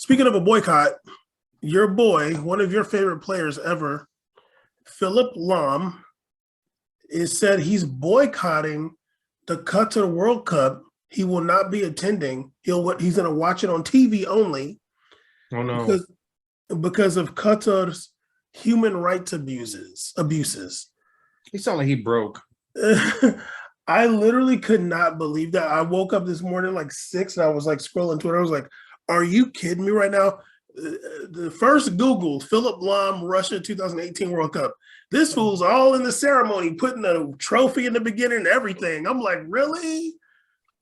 Speaking of a boycott, your boy, one of your favorite players ever, Philipp Lahm, is said he's boycotting the Qatar World Cup. He will not be attending. He's going to watch it on TV only Oh no. because of Qatar's human rights abuses. He sounded like he broke. I literally could not believe that. I woke up this morning like 6 and I was like scrolling Twitter. I was like, are you kidding me right now? The first Google, Philipp Lahm, Russia 2018 World Cup. This fool's all in the ceremony, putting the trophy in the beginning and everything. I'm like, really?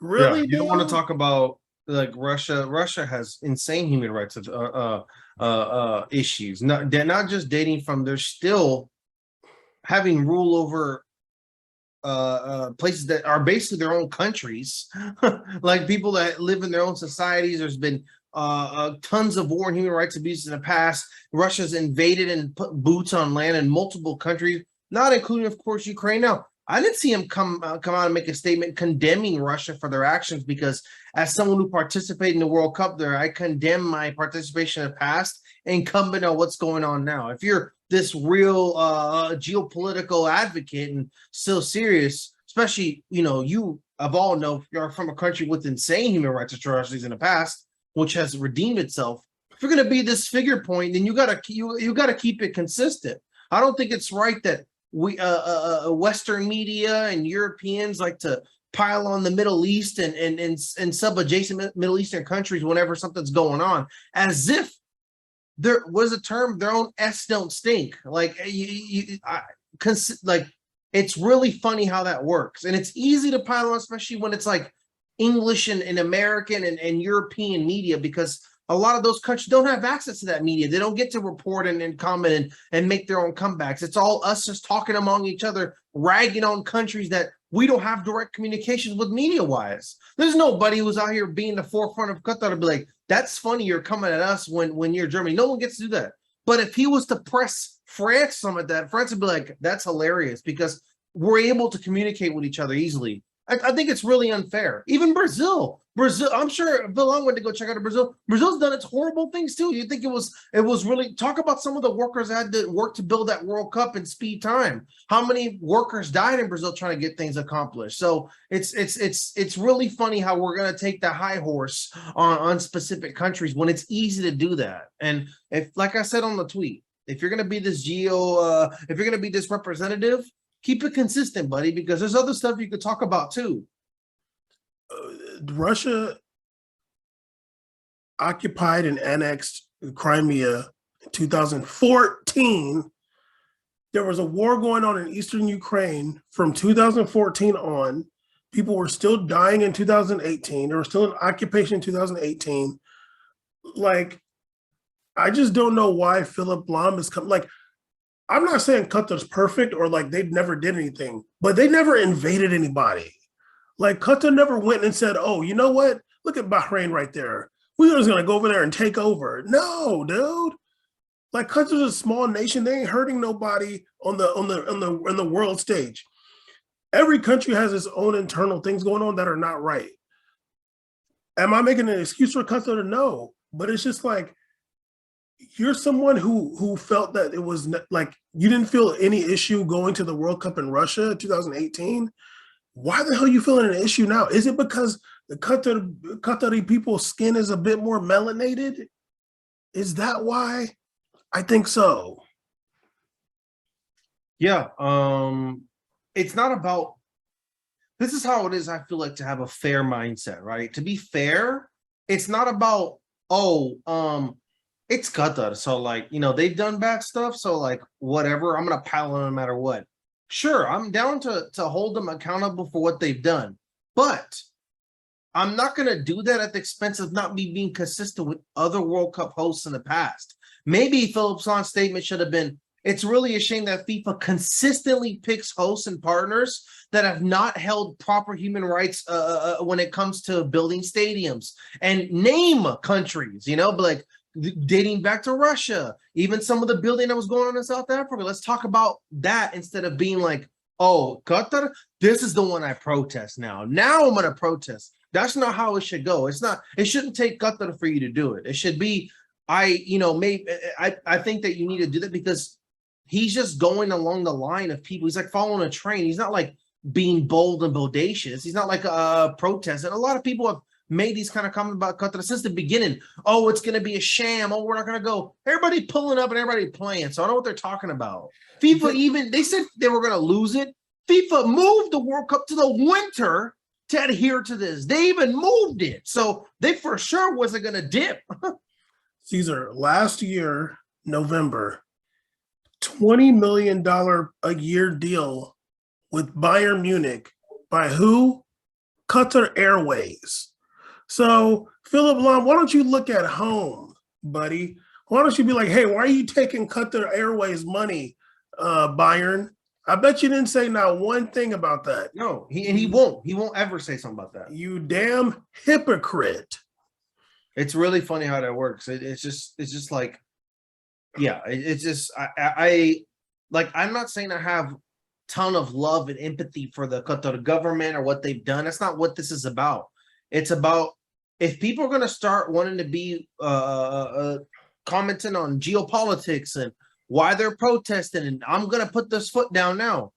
Really? Yeah, you don't want to talk about like Russia. Russia has insane human rights issues. They're not just dating from. They're still having rule over places that are basically their own countries, like people that live in their own societies. There's been tons of war and human rights abuses in the past. Russia's invaded and put boots on land in multiple countries, not including, of course, Ukraine. Now, I didn't see him come out and make a statement condemning Russia for their actions because, as someone who participated in the World Cup there, I condemn my participation in the past and comment on what's going on now. If you're this real geopolitical advocate and so serious, especially, you of all know you're from a country with insane human rights atrocities in the past, which has redeemed itself. If you're going to be this figure point, then you gotta keep it consistent. I don't think it's right that we Western media and Europeans like to pile on the Middle East and sub-adjacent Middle Eastern countries whenever something's going on, as if there was a term, their own S don't stink. Like it's really funny how that works. And it's easy to pile on, especially when it's like English and American and European media, because a lot of those countries don't have access to that media. They don't get to report and comment and make their own comebacks. It's all us just talking among each other, ragging on countries that we don't have direct communications with media-wise. There's nobody who's out here being the forefront of Qatar to be like, that's funny you're coming at us when you're Germany. No one gets to do that. But if he was to press France some of that, France would be like, that's hilarious because we're able to communicate with each other easily. I think it's really unfair. Even Brazil, I'm sure Phil Long went to go check out Brazil. Brazil's done its horrible things too. You think it was really, talk about some of the workers that had to work to build that World Cup in speed time. How many workers died in Brazil trying to get things accomplished? So it's really funny how we're going to take the high horse on specific countries when it's easy to do that. And if, like I said on the tweet, if you're going to be this if you're going to be this representative, keep it consistent, buddy, because there's other stuff you could talk about too. Russia occupied and annexed Crimea in 2014. There was a war going on in eastern Ukraine from 2014 on. People were still dying in 2018. There was still an occupation in 2018. Like, I just don't know why Philipp Lahm is coming. Like, I'm not saying Qatar's perfect or like they never did anything, but they never invaded anybody. Like Qatar never went and said, oh, you know what? Look at Bahrain right there. We're just going to go over there and take over. No, dude. Like Qatar's a small nation. They ain't hurting nobody on the world stage. Every country has its own internal things going on that are not right. Am I making an excuse for Qatar? No, but it's just like, you're someone who felt that it was like you didn't feel any issue going to the World Cup in Russia 2018. Why the hell are you feeling an issue now? Is it because the Qatari people's skin is a bit more melanated? Is that why? I think so. Yeah. It's not about, this is how it is. I feel like to have a fair mindset, right? To be fair, it's not about, it's Qatar, so like, they've done bad stuff, so like whatever, I'm gonna pile on no matter what. Sure, I'm down to hold them accountable for what they've done, but I'm not gonna do that at the expense of not being consistent with other World Cup hosts in the past. Maybe Philipp Lahm's statement should have been, it's really a shame that FIFA consistently picks hosts and partners that have not held proper human rights when it comes to building stadiums, and name countries, but like dating back to Russia, even some of the building that was going on in South Africa. Let's talk about that instead of being like, oh, Qatar, this is the one I protest now. Now I'm going to protest. That's not how it should go. It's not. It shouldn't take Qatar for you to do it. It should be. I think that you need to do that because he's just going along the line of people. He's like following a train. He's not like being bold and bodacious. He's not like a protest. And a lot of people have made these kind of comments about Qatar since the beginning. Oh, it's going to be a sham. Oh, we're not going to go. Everybody pulling up and everybody playing. So I know what they're talking about. FIFA even, they said they were going to lose it. FIFA moved the World Cup to the winter to adhere to this. They even moved it. So they for sure wasn't going to dip. Caesar, last year, November, $20 million a year deal with Bayern Munich by who? Qatar Airways. So, Philipp Lahm, why don't you look at home, buddy? Why don't you be like, hey, why are you taking Qatar Airways money, Bayern? I bet you didn't say not one thing about that. No, he won't. He won't ever say something about that. You damn hypocrite. It's really funny how that works. It's just like, yeah, it's just, I like, I'm not saying I have ton of love and empathy for the Qatar government or what they've done. That's not what this is about. It's about if people are going to start wanting to be commenting on geopolitics and why they're protesting, and I'm going to put this foot down now.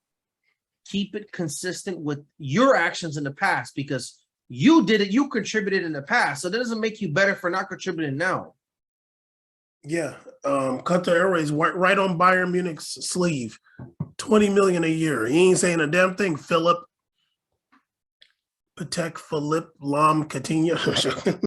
Keep it consistent with your actions in the past because you did it. You contributed in the past, so that doesn't make you better for not contributing now. Yeah, Qatar Airways right on Bayern Munich's sleeve, $20 million a year. He ain't saying a damn thing, Philip. Patek Philipp Lahm Boycotting.